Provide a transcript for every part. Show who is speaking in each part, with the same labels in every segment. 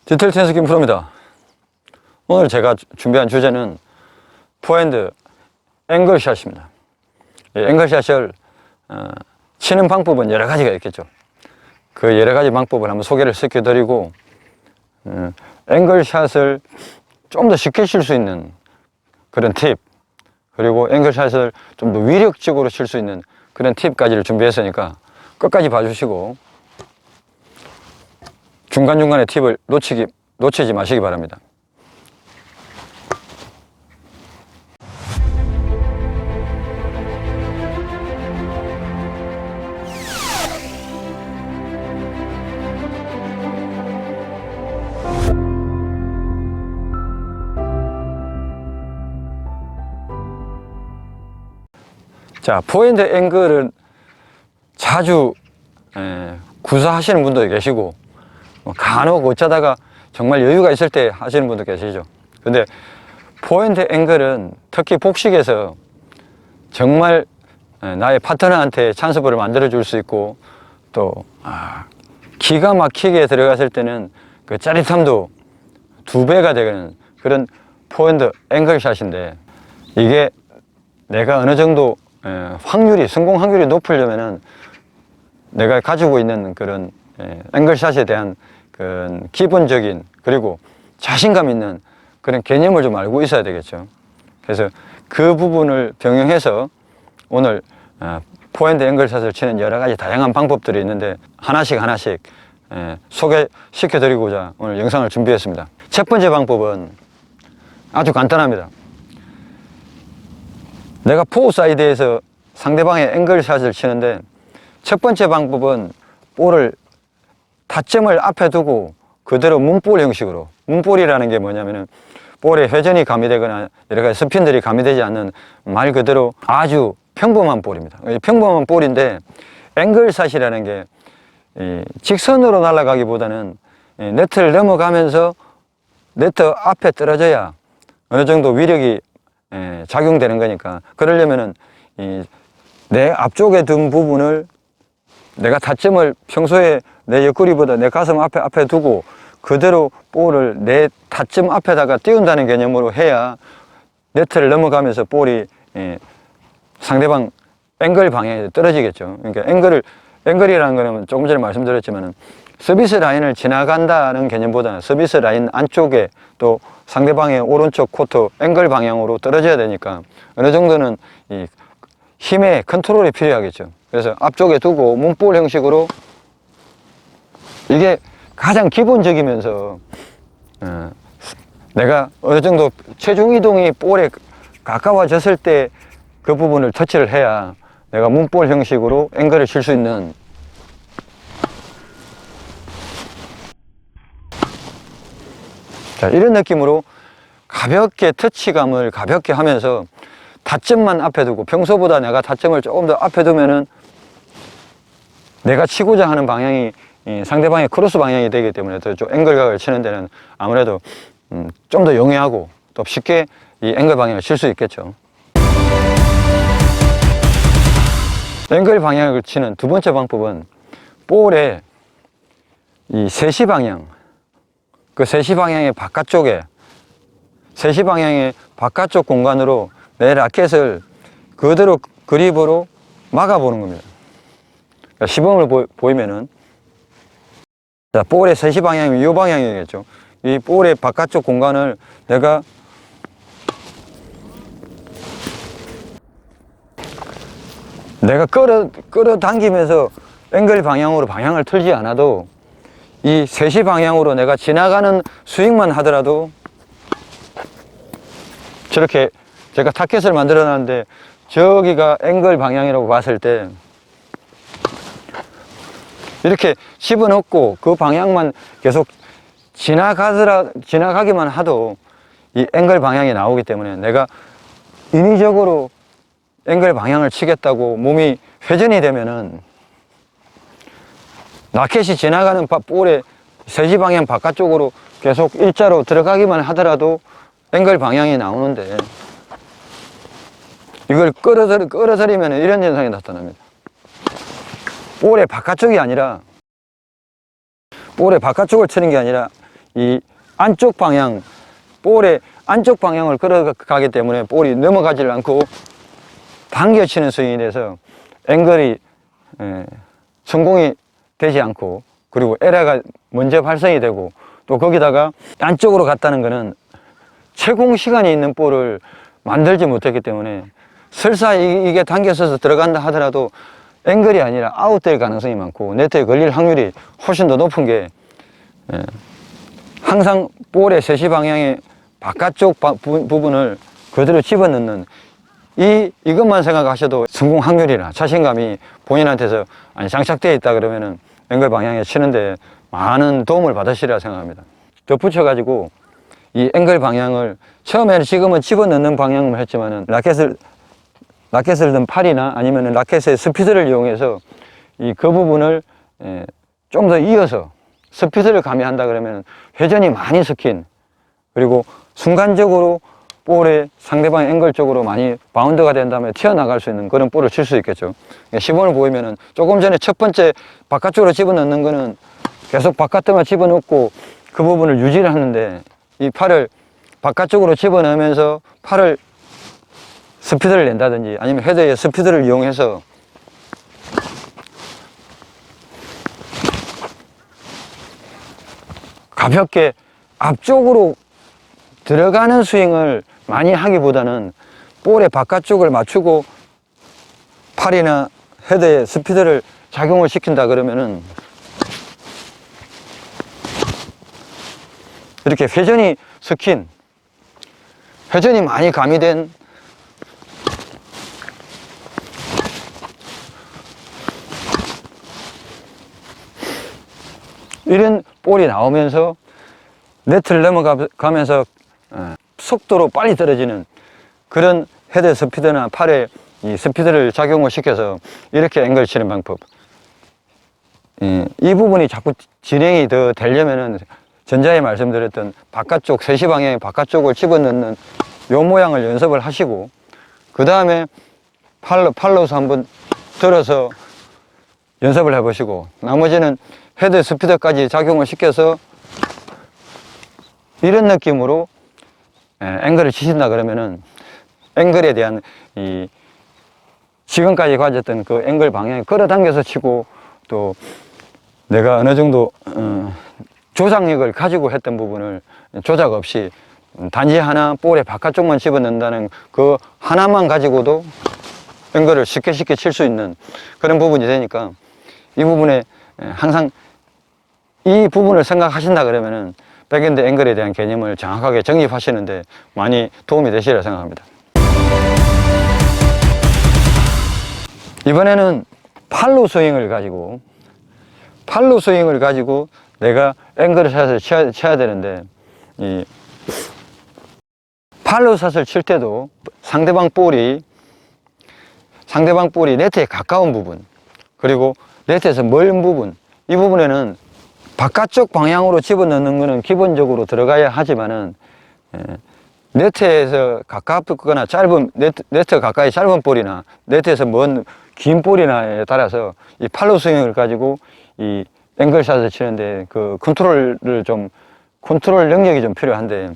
Speaker 1: 디테일 테니스 김 프로입니다. 오늘 제가 준비한 주제는 포핸드 앵글샷입니다. 앵글샷을 치는 방법은 여러 가지가 있겠죠. 그 여러 가지 방법을 한번 소개를 시켜드리고 앵글샷을 좀 더 쉽게 칠 수 있는 그런 팁, 그리고 앵글샷을 좀 더 위력적으로 칠 수 있는 그런 팁까지를 준비했으니까 끝까지 봐주시고 중간중간에 팁을 놓치지 마시기 바랍니다. 자, 포핸드 앵글은 자주 구사하시는 분도 계시고 간혹 어쩌다가 정말 여유가 있을 때 하시는 분도 계시죠. 근데 포핸드 앵글은 특히 복식에서 정말 나의 파트너한테 찬스볼을 만들어 줄 수 있고 또 기가 막히게 들어갔을 때는 그 짜릿함도 2배가 되는 그런 포핸드 앵글샷인데, 이게 내가 어느 정도 성공 확률이 높으려면은 내가 가지고 있는 그런 앵글샷에 대한 그런 기본적인 그리고 자신감 있는 그런 개념을 좀 알고 있어야 되겠죠. 그래서 그 부분을 병행해서 오늘 포핸드 앵글샷을 치는 여러 가지 다양한 방법들이 있는데 하나씩 소개시켜 드리고자 오늘 영상을 준비했습니다. 첫 번째 방법은 아주 간단합니다. 내가 포 사이드에서 상대방의 앵글샷을 치는데 첫 번째 방법은 볼을 타점을 앞에 두고 그대로 문볼 형식으로, 문볼이라는 게 뭐냐면은 볼에 회전이 가미되거나 여러 가지 스핀들이 가미되지 않는 말 그대로 아주 평범한 볼입니다. 평범한 볼인데 앵글샷이라는 게 직선으로 날아가기보다는 네트를 넘어가면서 네트 앞에 떨어져야 어느 정도 위력이 작용되는 거니까, 그러려면은 내 앞쪽에 둔 부분을 내가 타점을 평소에 내 옆구리보다 내 가슴 앞에 두고 그대로 볼을 내 타점 앞에다가 띄운다는 개념으로 해야 네트를 넘어가면서 볼이 상대방 앵글 방향에 떨어지겠죠. 그러니까 앵글이라는 거는 조금 전에 말씀드렸지만은 서비스 라인을 지나간다는 개념보다는 서비스 라인 안쪽에 또 상대방의 오른쪽 코트 앵글 방향으로 떨어져야 되니까 어느 정도는 이 힘의 컨트롤이 필요하겠죠. 그래서 앞쪽에 두고 문볼 형식으로, 이게 가장 기본적이면서 내가 어느 정도 체중 이동이 볼에 가까워졌을 때 그 부분을 터치를 해야 내가 문볼 형식으로 앵글을 칠 수 있는, 자, 이런 느낌으로 가볍게 터치감을 가볍게 하면서 타점만 앞에 두고, 평소보다 내가 타점을 조금 더 앞에 두면은 내가 치고자 하는 방향이 상대방의 크로스 방향이 되기 때문에 더 좀 앵글각을 치는 데는 아무래도 좀 더 용이하고 또 쉽게 이 앵글 방향을 칠 수 있겠죠. 앵글 방향을 치는 두 번째 방법은 볼의 이 세시 방향, 그 세시 방향의 바깥쪽에, 세시 방향의 바깥쪽 공간으로 내 라켓을 그대로 그립으로 막아보는 겁니다. 그러니까 시범을 보이면은, 자, 볼의 세시 방향이 이 방향이겠죠. 이 볼의 바깥쪽 공간을 내가 끌어당기면서 앵글 방향으로 방향을 틀지 않아도 이 세시 방향으로 내가 지나가는 스윙만 하더라도, 저렇게 제가 타켓을 만들어 놨는데 저기가 앵글 방향이라고 봤을 때 이렇게 집어넣고 그 방향만 계속 지나가기만 하도 이 앵글 방향이 나오기 때문에 내가 인위적으로 앵글 방향을 치겠다고 몸이 회전이 되면은 라켓이 지나가는 볼의 세시 방향 바깥쪽으로 계속 일자로 들어가기만 하더라도 앵글 방향이 나오는데, 이걸 끌어들이면 이런 현상이 나타납니다. 볼의 바깥쪽이 아니라, 볼의 바깥쪽을 치는 게 아니라 이 안쪽 방향, 볼의 안쪽 방향을 끌어가기 때문에 볼이 넘어가질 않고 당겨치는 스윙이 돼서 앵글이 성공이 되지 않고, 그리고 에러가 먼저 발생이 되고, 또 거기다가 안쪽으로 갔다는 것은 채공 시간이 있는 볼을 만들지 못했기 때문에 설사 이게 당겨서서 들어간다 하더라도 앵글이 아니라 아웃될 가능성이 많고 네트에 걸릴 확률이 훨씬 더 높은 게, 항상 볼의 세시 방향의 바깥쪽 부분을 그대로 집어넣는 이것만 생각하셔도 성공 확률이나 자신감이 본인한테서 장착되어 있다 그러면은 앵글 방향에 치는데 많은 도움을 받으시리라 생각합니다. 덧붙여 가지고 이 앵글 방향을 처음에는 지금은 집어넣는 방향을 했지만은 라켓을 든 팔이나 아니면 라켓의 스피드를 이용해서 그 부분을 좀 더 이어서 스피드를 가미한다 그러면 회전이 많이 섞인, 그리고 순간적으로 볼의 상대방 앵글 쪽으로 많이 바운드가 된 다음에 튀어나갈 수 있는 그런 볼을 칠 수 있겠죠. 시범을 보이면은 조금 전에 첫 번째 바깥쪽으로 집어넣는 거는 계속 바깥에만 집어넣고 그 부분을 유지를 하는데, 이 팔을 바깥쪽으로 집어넣으면서 팔을 스피드를 낸다든지 아니면 헤드의 스피드를 이용해서 가볍게 앞쪽으로 들어가는 스윙을 많이 하기보다는 볼의 바깥쪽을 맞추고 팔이나 헤드의 스피드를 작용을 시킨다 그러면은 이렇게 회전이 섞인, 회전이 많이 가미된 이런 볼이 나오면서 네트를 넘어가면서 속도로 빨리 떨어지는 그런 헤드 스피드나 팔에 이 스피드를 작용을 시켜서 이렇게 앵글 치는 방법, 이 부분이 자꾸 진행이 더 되려면은 전자에 말씀드렸던 바깥쪽, 세시 방향의 바깥쪽을 집어넣는 요 모양을 연습을 하시고, 그 다음에 팔로서 한번 들어서 연습을 해보시고, 나머지는 헤드 스피드까지 작용을 시켜서 이런 느낌으로 앵글을 치신다 그러면은 앵글에 대한 지금까지 가졌던 그 앵글 방향을 끌어당겨서 치고, 또 내가 어느 정도 조작력을 가지고 했던 부분을 조작 없이 단지 하나 볼의 바깥쪽만 집어넣는다는 그 하나만 가지고도 앵글을 쉽게 칠 수 있는 그런 부분이 되니까, 이 부분에 항상 이 부분을 생각하신다 그러면은 백핸드 앵글에 대한 개념을 정확하게 정립하시는데 많이 도움이 되시리라 생각합니다. 이번에는 팔로 스윙을 가지고 내가 앵글 샷을 쳐야 되는데, 이 팔로 샷을 칠 때도 상대방 볼이 네트에 가까운 부분, 그리고 네트에서 멀은 부분, 이 부분에는 바깥쪽 방향으로 집어넣는 것은 기본적으로 들어가야 하지만은 네트에서 가깝거나 짧은 네트가 가까이 짧은 볼이나 네트에서 먼 긴 볼이나에 따라서 이 팔로 스윙을 가지고 이 앵글샷을 치는데 그 컨트롤 능력이 좀 필요한데,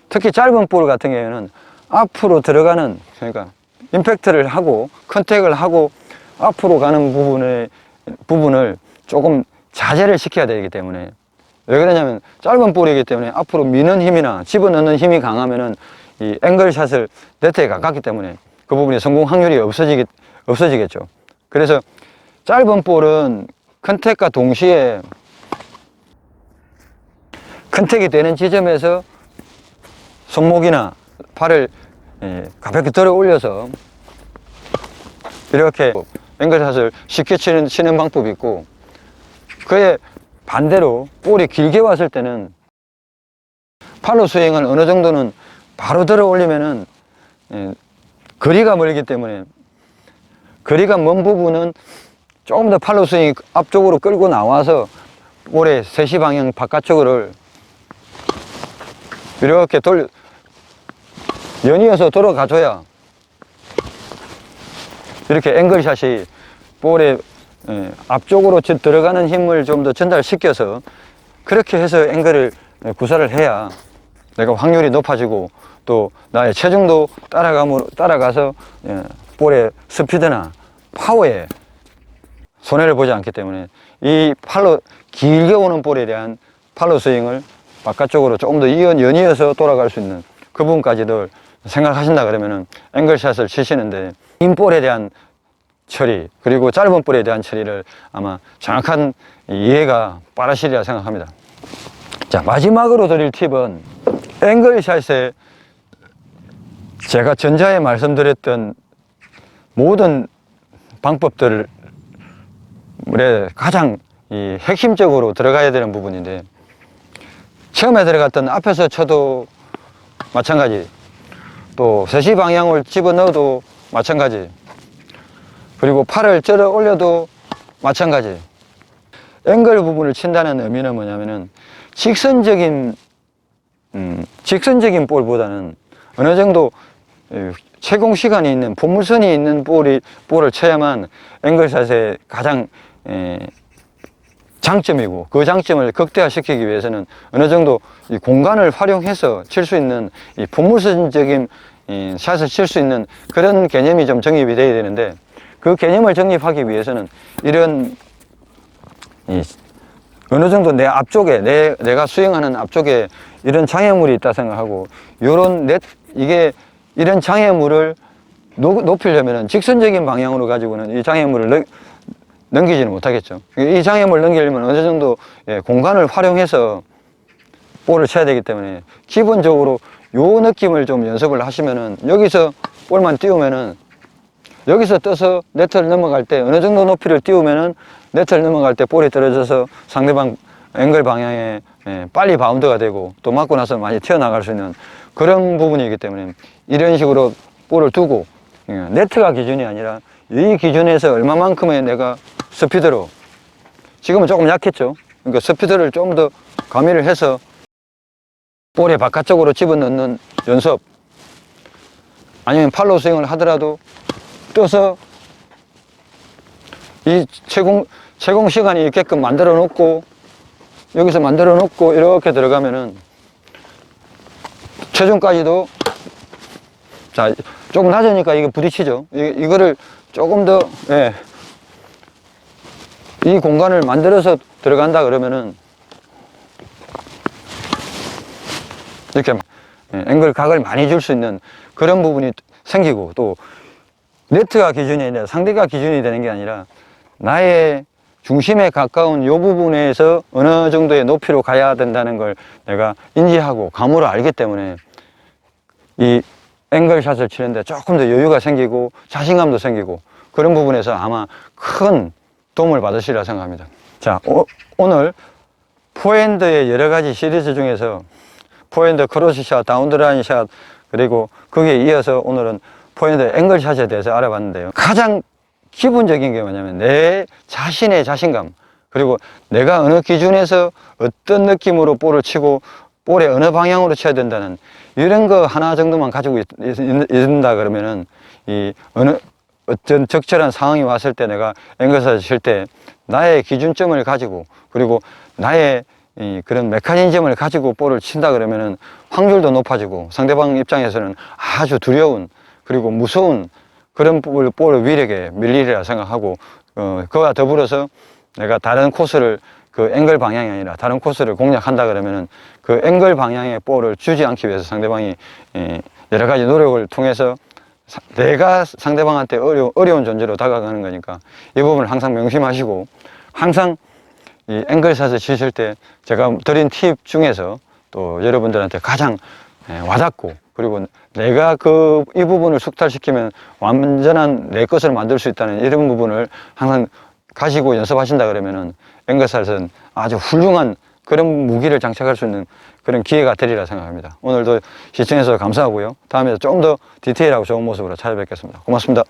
Speaker 1: 특히 짧은 볼 같은 경우에는 앞으로 들어가는, 그러니까 임팩트를 하고 컨택을 하고 앞으로 가는 부분을 조금 자제를 시켜야 되기 때문에, 왜 그러냐면 짧은 볼이기 때문에 앞으로 미는 힘이나 집어넣는 힘이 강하면은 이 앵글샷을 네트에 가깝기 때문에 그 부분이 성공 확률이 없어지겠죠. 그래서 짧은 볼은 컨택과 동시에 컨택이 되는 지점에서 손목이나 팔을 가볍게 들어 올려서 이렇게 앵글샷을 쉽게 치는 방법이 있고, 그에 반대로 볼이 길게 왔을 때는 팔로 스윙을 어느 정도는 바로 들어 올리면은 거리가 멀기 때문에, 거리가 먼 부분은 조금 더 팔로 스윙이 앞쪽으로 끌고 나와서 볼의 세시 방향 바깥쪽을 이렇게 연이어서 돌아가줘야 이렇게 앵글샷이 볼의 앞쪽으로 들어가는 힘을 좀 더 전달시켜서 그렇게 해서 앵글을 구사를 해야 내가 확률이 높아지고 또 나의 체중도 따라가서 볼의 스피드나 파워에 손해를 보지 않기 때문에 이 팔로 길게 오는 볼에 대한 팔로 스윙을 바깥쪽으로 조금 더 연이어서 돌아갈 수 있는 그 부분까지도 생각하신다 그러면은 앵글샷을 치시는데 긴 볼에 대한 처리 그리고 짧은 볼에 대한 처리를 아마 정확한 이해가 빠르시리라 생각합니다. 자, 마지막으로 드릴 팁은 앵글샷에 제가 전자에 말씀드렸던 모든 방법들에 가장 핵심적으로 들어가야 되는 부분인데, 처음에 들어갔던 앞에서 쳐도 마찬가지, 또 서시 방향을 집어넣어도 마찬가지, 그리고 팔을 쩔어 올려도 마찬가지. 앵글 부분을 친다는 의미는 뭐냐면은 직선적인 볼보다는 어느 정도 채공 시간이 있는 포물선이 있는 볼을 쳐야만 앵글샷의 가장 장점이고, 그 장점을 극대화시키기 위해서는 어느 정도 이 공간을 활용해서 칠 수 있는 이 포물선적인 샷을 칠 수 있는 그런 개념이 좀 정립이 돼야 되는데, 그 개념을 정립하기 위해서는 이런 어느 정도 내 앞쪽에 내가 수행하는 앞쪽에 이런 장애물이 있다 생각하고, 이런 장애물을 높이려면 직선적인 방향으로 가지고는 이 장애물을 넘기지는 못하겠죠. 이 장애물을 넘기려면 어느 정도 공간을 활용해서 볼을 쳐야 되기 때문에, 기본적으로 요 느낌을 좀 연습을 하시면은, 여기서 볼만 띄우면은, 여기서 떠서 네트를 넘어갈 때 어느 정도 높이를 띄우면은 네트를 넘어갈 때 볼이 떨어져서 상대방 앵글 방향에 빨리 바운드가 되고, 또 맞고 나서 많이 튀어나갈 수 있는 그런 부분이기 때문에, 이런 식으로 볼을 두고, 네트가 기준이 아니라 이 기준에서 얼마만큼의 내가 스피드로, 지금은 조금 약했죠. 그러니까 스피드를 좀 더 가미를 해서 볼의 바깥쪽으로 집어넣는 연습, 아니면 팔로우 스윙을 하더라도 떠서 이 채공 시간이 있게끔 만들어 놓고, 여기서 만들어 놓고 이렇게 들어가면은 체중까지도, 자, 조금 낮으니까 이게 부딪히죠. 이거를 조금 더, 이 공간을 만들어서 들어간다 그러면은 이렇게 앵글 각을 많이 줄 수 있는 그런 부분이 생기고, 또 네트가 기준이 아니라 상대가 기준이 되는 게 아니라 나의 중심에 가까운 이 부분에서 어느 정도의 높이로 가야 된다는 걸 내가 인지하고 감으로 알기 때문에 이 앵글샷을 치는데 조금 더 여유가 생기고 자신감도 생기고, 그런 부분에서 아마 큰 도움을 받으시리라 생각합니다. 자, 오늘 포핸드의 여러 가지 시리즈 중에서 포핸드 크로스샷, 다운드라인 샷, 그리고 거기에 이어서 오늘은 포핸드 앵글샷에 대해서 알아봤는데요. 가장 기본적인 게 뭐냐면 내 자신의 자신감, 그리고 내가 어느 기준에서 어떤 느낌으로 볼을 치고 볼에 어느 방향으로 쳐야 된다는 이런 거 하나 정도만 가지고 있는다 그러면은 어떤 적절한 상황이 왔을 때 내가 앵글샷을 칠 때 나의 기준점을 가지고, 그리고 나의 그런 메커니즘을 가지고 볼을 친다 그러면은 확률도 높아지고, 상대방 입장에서는 아주 두려운, 그리고 무서운 그런 볼의 위력에 밀리리라 생각하고, 그와 더불어서 내가 다른 코스를, 그 앵글 방향이 아니라 다른 코스를 공략한다 그러면은 그 앵글 방향의 볼을 주지 않기 위해서 상대방이 여러 가지 노력을 통해서 내가 상대방한테 어려운 존재로 다가가는 거니까, 이 부분을 항상 명심하시고, 항상 이 앵글샷을 치실 때 제가 드린 팁 중에서 또 여러분들한테 가장 와닿고, 그리고 내가 이 부분을 숙달시키면 완전한 내 것을 만들 수 있다는 이런 부분을 항상 가지고 연습하신다 그러면은 앵글샷은 아주 훌륭한 그런 무기를 장착할 수 있는 그런 기회가 되리라 생각합니다. 오늘도 시청해주셔서 감사하고요. 다음에 좀 더 디테일하고 좋은 모습으로 찾아뵙겠습니다. 고맙습니다.